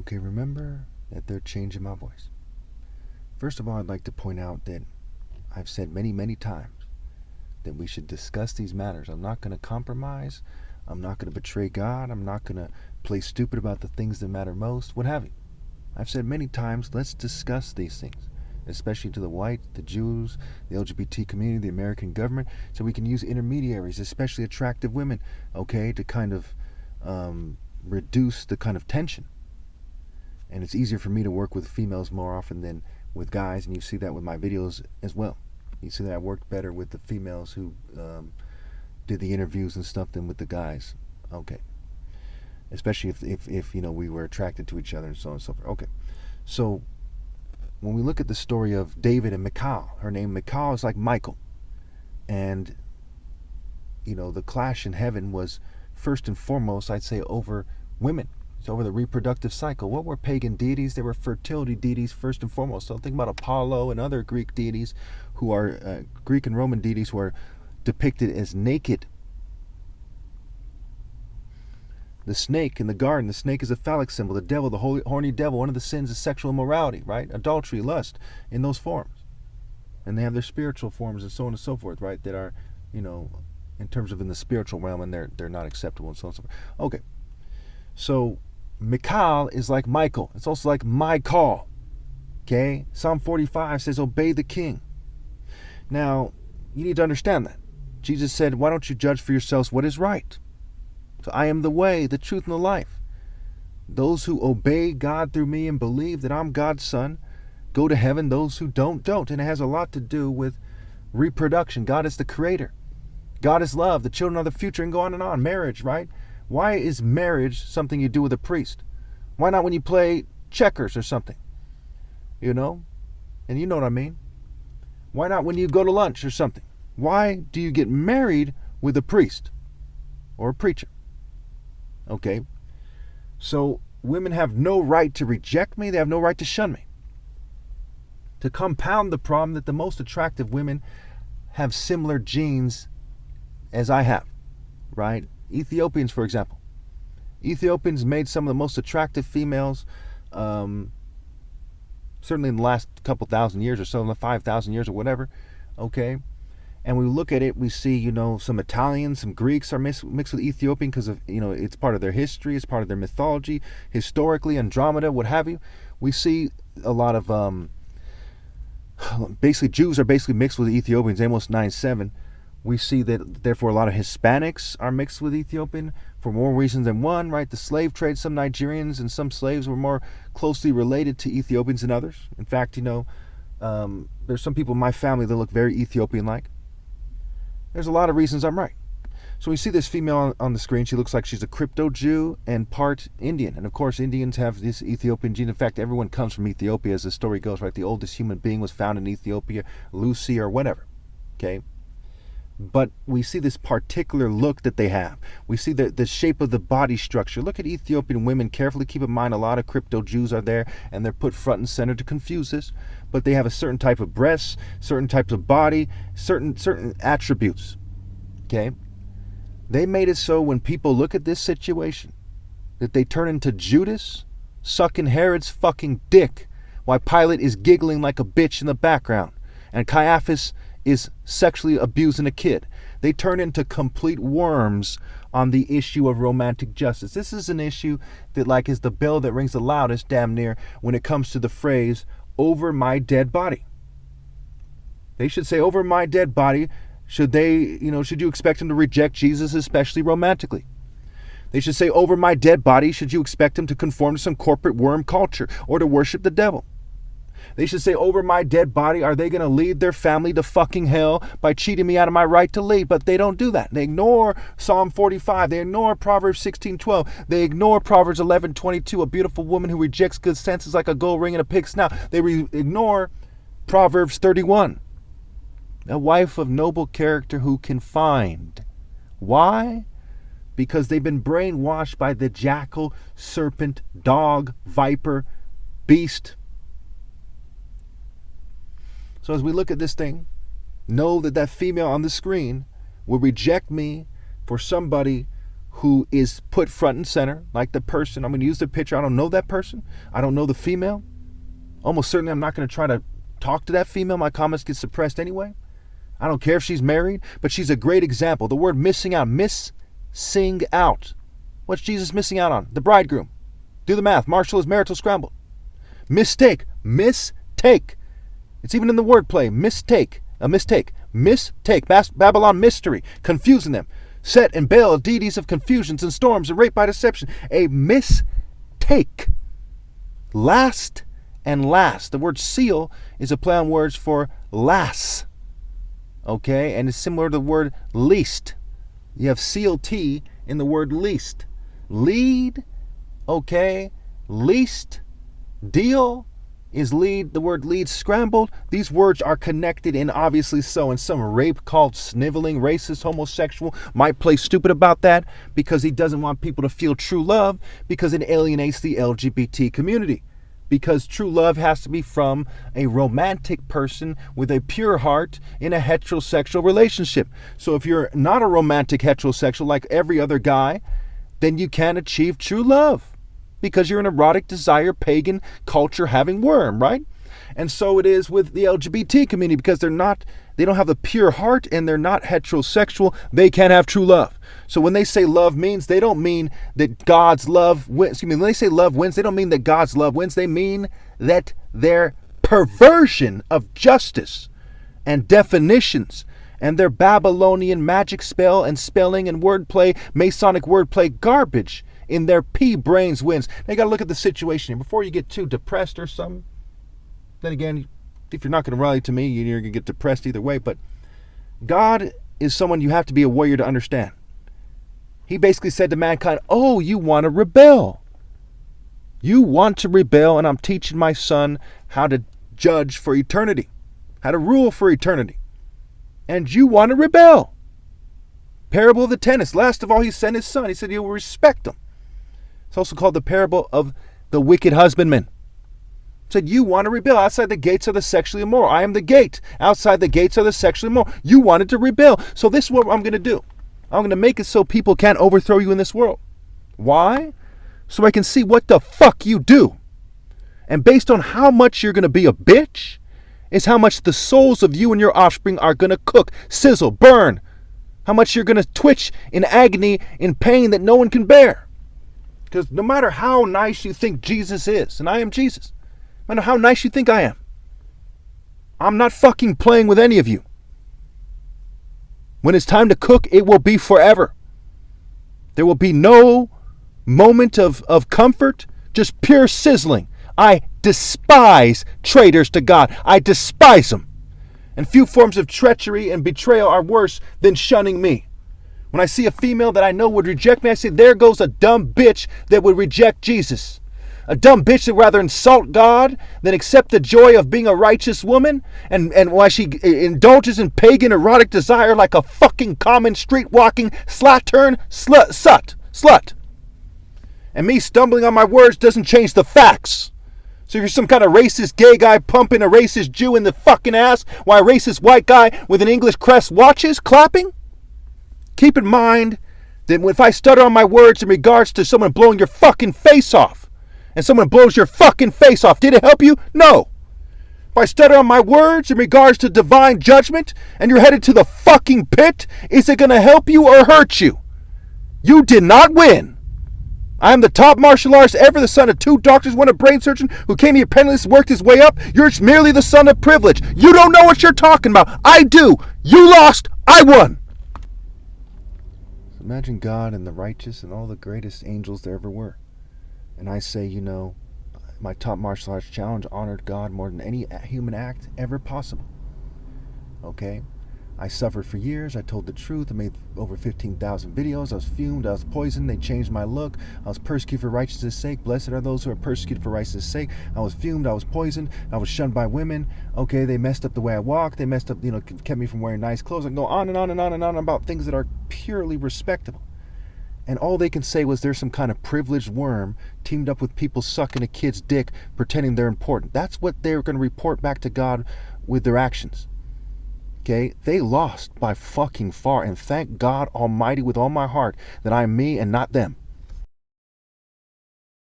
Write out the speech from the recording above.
Okay, remember that they're changing my voice. First of all, I'd like to point out that I've said many, many times that we should discuss these matters. I'm not going to compromise. I'm not going to betray God. I'm not going to play stupid about the things that matter most, what have you. I've said many times, let's discuss these things, especially to the white, the Jews, the LGBT community, the American government, so we can use intermediaries, especially attractive women, okay, to kind of reduce the kind of tension. And it's easier for me to work with females more often than with guys, and you see that with my videos as well. You see that I worked better with the females who did the interviews and stuff than with the guys. Okay. Especially if you know, we were attracted to each other and so on and so forth. Okay. So when we look at the story of David and Michal, her name Michal is like Michael. And you know, the clash in heaven was first and foremost, I'd say, over women. It's over the reproductive cycle. What were pagan deities? They were fertility deities first and foremost. So think about Apollo and other Greek deities who are Greek and Roman deities who are depicted as naked. The snake in the garden, the snake is a phallic symbol. The devil, the horny devil, one of the sins is sexual immorality, right? Adultery, lust, in those forms. And they have their spiritual forms and so on and so forth, right? That are, you know, in terms of in the spiritual realm, and they're not acceptable and so on and so forth. Okay. So Michal is like Michael. It's also like my call. Okay? Psalm 45 says, obey the king. Now, you need to understand that. Jesus said, why don't you judge for yourselves what is right? So I am the way, the truth, and the life. Those who obey God through me and believe that I'm God's son go to heaven. Those who don't. And it has a lot to do with reproduction. God is the creator. God is love. The children are the future, and go on and on. Marriage, right? Why is marriage something you do with a priest? Why not when you play checkers or something? You know? And you know what I mean. Why not when you go to lunch or something? Why do you get married with a priest or a preacher? Okay. So women have no right to reject me. They have no right to shun me. To compound the problem that the most attractive women have similar genes as I have, right? Ethiopians, for example. Ethiopians made some of the most attractive females, certainly in the last couple thousand years or so, in the 5,000 years or whatever, okay? And we look at it, we see, you know, some Italians, some Greeks are mixed with Ethiopian because of, you know, it's part of their history, it's part of their mythology, historically, Andromeda, what have you. We see a lot of, basically Jews are basically mixed with Ethiopians, Amos 9:7. We see that, therefore, a lot of Hispanics are mixed with Ethiopian for more reasons than one, right? The slave trade, some Nigerians and some slaves were more closely related to Ethiopians than others. In fact, you know, there's some people in my family that look very Ethiopian-like. There's a lot of reasons I'm right. So we see this female on the screen. She looks like she's a crypto Jew and part Indian. And of course, Indians have this Ethiopian gene. In fact, everyone comes from Ethiopia, as the story goes, right? The oldest human being was found in Ethiopia, Lucy or whatever, okay? But we see this particular look that they have. We see the shape of the body structure. Look at Ethiopian women carefully. Keep in mind, a lot of crypto Jews are there, and they're put front and center to confuse this. But they have a certain type of breasts, certain types of body, certain attributes. Okay? They made it so when people look at this situation that they turn into Judas sucking Herod's fucking dick while Pilate is giggling like a bitch in the background and Caiaphas is sexually abusing a kid. They turn into complete worms on the issue of romantic justice. This is an issue that, like, is the bell that rings the loudest, damn near, when it comes to the phrase, over my dead body. They should say, over my dead body. Should you expect him to reject Jesus, especially romantically? They should say, over my dead body, should you expect him to conform to some corporate worm culture or to worship the devil? They should say, over my dead body, are they going to lead their family to fucking hell by cheating me out of my right to lead? But they don't do that. They ignore Psalm 45. They ignore Proverbs 16:12. They ignore Proverbs 11:22. A beautiful woman who rejects good sense is like a gold ring in a pig's snout. They ignore Proverbs 31. A wife of noble character who can find. Why? Because they've been brainwashed by the jackal, serpent, dog, viper, beast. So as we look at this thing, know that female on the screen will reject me for somebody who is put front and center, like the person. I'm going to use the picture. I don't know that person. I don't know the female. Almost certainly I'm not going to try to talk to that female. My comments get suppressed anyway. I don't care if she's married, but she's a great example. The word missing out, missing out. What's Jesus missing out on? The bridegroom. Do the math. Marshall is marital scrambled. Mistake. Mistake. It's even in the wordplay. Mistake. A mistake. Mistake. Babylon mystery. Confusing them. Set and Baal, deities of confusions and storms and rape by deception. A mistake. Last and last. The word seal is a play on words for lass. Okay? And it's similar to the word least. You have CLT in the word least. Lead. Okay? Least. Deal is lead. The word lead scrambled. These words are connected, and obviously so. And some rape called sniveling, racist, homosexual might play stupid about that because he doesn't want people to feel true love, because it alienates the LGBT community. Because true love has to be from a romantic person with a pure heart in a heterosexual relationship. So if you're not a romantic heterosexual like every other guy, then you can't achieve true love. Because you're an erotic desire, pagan culture having worm, right? And so it is with the LGBT community, because they don't have the pure heart and they're not heterosexual. They can't have true love. So when they say love means, they don't mean that God's love wins. When they say love wins, they don't mean that God's love wins. They mean that their perversion of justice and definitions and their Babylonian magic spell and spelling and wordplay, Masonic wordplay garbage in their pea brains wins. Now you got to look at the situation here before you get too depressed or something. Then again, if you're not going to rally to me, you're going to get depressed either way. But God is someone you have to be a warrior to understand. He basically said to mankind, oh, you want to rebel. You want to rebel, and I'm teaching my son how to judge for eternity, how to rule for eternity. And you want to rebel. Parable of the tenants. Last of all, he sent his son. He said he will respect them. It's also called the parable of the wicked husbandman. He said, you want to rebel. Outside the gates are the sexually immoral. I am the gate. Outside the gates are the sexually immoral. You wanted to rebel. So this is what I'm going to do. I'm going to make it so people can't overthrow you in this world. Why? So I can see what the fuck you do. And based on how much you're going to be a bitch, is how much the souls of you and your offspring are going to cook, sizzle, burn. How much you're going to twitch in agony, in pain that no one can bear. Because no matter how nice you think Jesus is, and I am Jesus, no matter how nice you think I am, I'm not fucking playing with any of you. When it's time to cook, it will be forever. There will be no moment of comfort, just pure sizzling. I despise traitors to God. I despise them. And few forms of treachery and betrayal are worse than shunning me. When I see a female that I know would reject me, I say, there goes a dumb bitch that would reject Jesus. A dumb bitch that would rather insult God than accept the joy of being a righteous woman. And why she indulges in pagan erotic desire like a fucking common street-walking slattern slut. And me stumbling on my words doesn't change the facts. So if you're some kind of racist gay guy pumping a racist Jew in the fucking ass while a racist white guy with an English crest watches clapping, keep in mind that if I stutter on my words in regards to someone blowing your fucking face off, and someone blows your fucking face off, did it help you? No. If I stutter on my words in regards to divine judgment and you're headed to the fucking pit, is it going to help you or hurt you? You did not win. I am the top martial artist ever, the son of 2 doctors, 1 a brain surgeon who came here penniless, worked his way up. You're merely the son of privilege. You don't know what you're talking about. I do. You lost. I won. Imagine God and the righteous and all the greatest angels there ever were. And I say, my top martial arts challenge honored God more than any human act ever possible. Okay? I suffered for years. I told the truth. I made over 15,000 videos. I was fumed. I was poisoned. They changed my look. I was persecuted for righteousness' sake. Blessed are those who are persecuted for righteousness' sake. I was fumed. I was poisoned. I was shunned by women. Okay, they messed up the way I walked. They messed up, kept me from wearing nice clothes. I can go on and on and on and on about things that are purely respectable. And all they can say was there's some kind of privileged worm teamed up with people sucking a kid's dick, pretending they're important. That's what they're going to report back to God with their actions. okay, they lost by fucking far. And thank God Almighty with all my heart that I'm me and not them.